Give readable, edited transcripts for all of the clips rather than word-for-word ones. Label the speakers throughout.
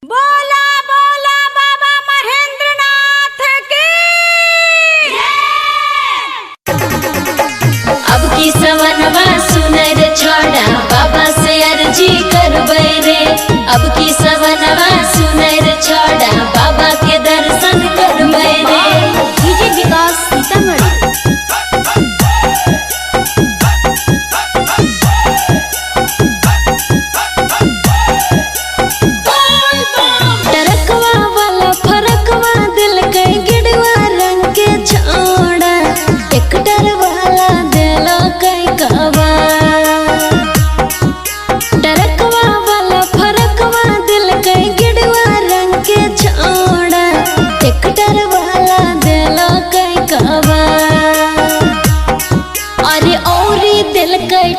Speaker 1: बोला बोला बाबा महेंद्रनाथ की।
Speaker 2: अब की सवनवा सुनर छोड़ा बाबा से अर्जी करबै रे। अब की सवनवा सुनर छोड़ा बाबा के दर्शन करबै रे।
Speaker 1: डीजे विकास सीतामढ़ी।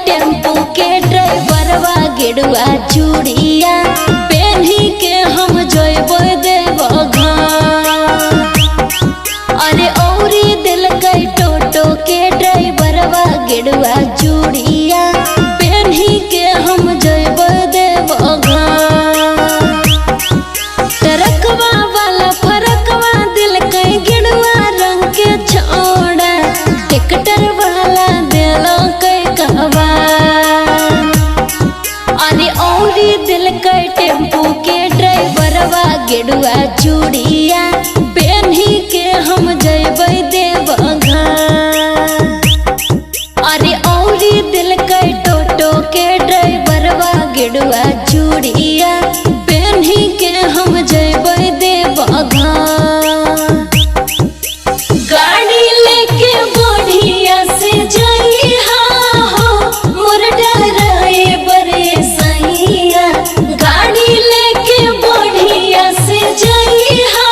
Speaker 2: टेम्पू के ड्राइवरवा गेरुआ चूड़िया पहनी के हम जइबो देवघर। अरे औरी दिल कई टोटो के ड्राइवरवा गेरुआ चूड़िया पहनी के हम जइबो देवघर। ट्रकवा वाला फरकवा दिल कई गेरुआ रंग के छोड़ा ट्रैक्टर वाला दिलो अरे औरी दिल के टेम्पू के ड्राइवरवा गेरुआ चूड़िया पहनी के हम जइबै देवघर। अरे औरी दिल के टोटो के ड्राइवरवा गेरुआ चूड़िया पहनी के हम जइबै देवघर। गाड़ी लेके बढ़िया से जइहा हो मोर ड्राइवर सैया। गाड़ी लेके बढ़िया से जइहा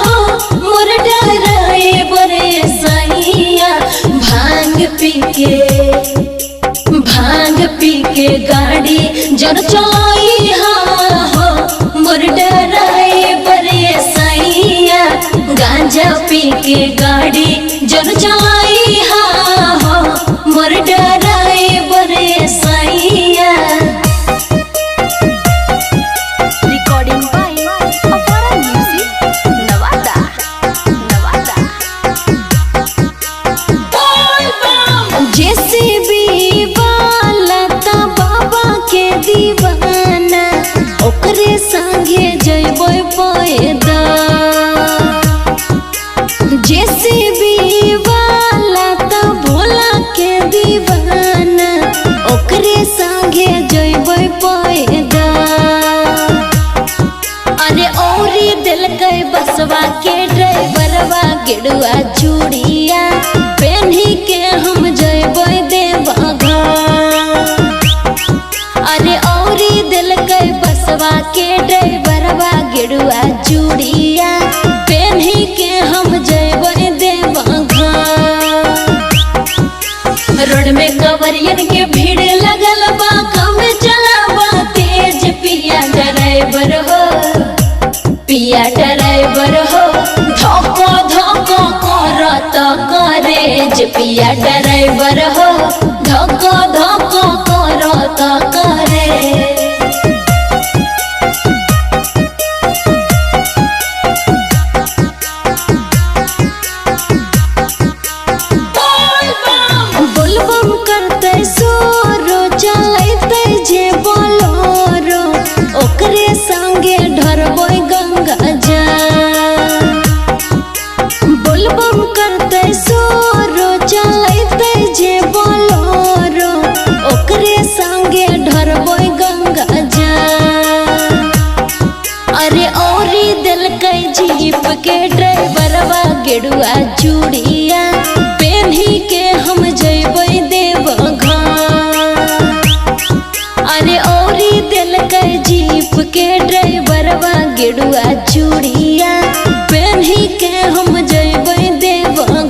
Speaker 2: हो मोर ड्राइवर सैया। भांग पी के गाड़ी जर चलाइहा हो मोर ड्राइवर सैया। गांजा पी के गाड़ी जर चलाइहा हो मोर ड्राइवर सैया।
Speaker 1: Recording by Apara music Nawada.
Speaker 2: JCB वाला ता बाबा के दीवाना ओकरे संगे जइबो पैदल। जेसीबी वाला ता भोला के दीवाना ओकरे संगे जइबो पैदल। अरे औरी दिल के बसवा के ड्राइवरवा गेरुआ चूड़िया पहनी के हम जइबै देवघर। अरे औरी दिल के बसवा के ड्राइवरवा गेरुआ चूड़िया पहनी के हम जइबै देवघर। रोड में कवरियन के भीड़ लगल बा कम चलावा तेज पिया ड्राइवर हो। पिया ड्राइवर हो धोको धोको करत करेज। पिया ड्राइवर हो धोको धोको करत करे। बोलबम करते सोरो चलते जे बोलोरो ओकरे संगे ढरबोय गंगा जल। बोलबम करते सोरो चलते जे बोलोरो ओकरे संगे ढरबोय गंगा जल। अरे औरी दिल के जीप के ड्राइवरवा गेरुआ चूड़िया पहनी के हम जइबै देवघर। अरे औरी दिल के जीप के ड्राइवरवा गेरुआ चूड़िया पहनी के हम जइबै देवघर।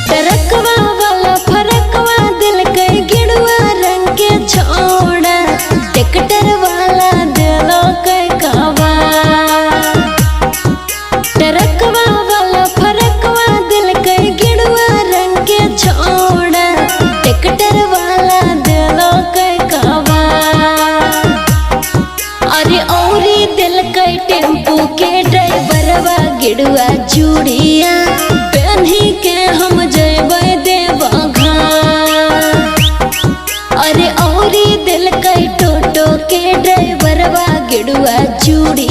Speaker 2: ट्रकवा वाला फरकवा दिल के गेरुआ रंग के छोड़ा ट्रैक्टर वाला दिलो के कवा। ट्रकवा वाला फरकवा दिल के गेरुआ रंग के छोड़ा ट्रैक्टर वाला दिलो के कवा। अरे औरी दिल के टेम्पू के ड्राइवरवा गिड़ुआ चूड़िया पहनी के हम जेबै देवघर। अरे औरी दिल के टोटो के ड्राइवरवा गिड़ुआ चूड़ी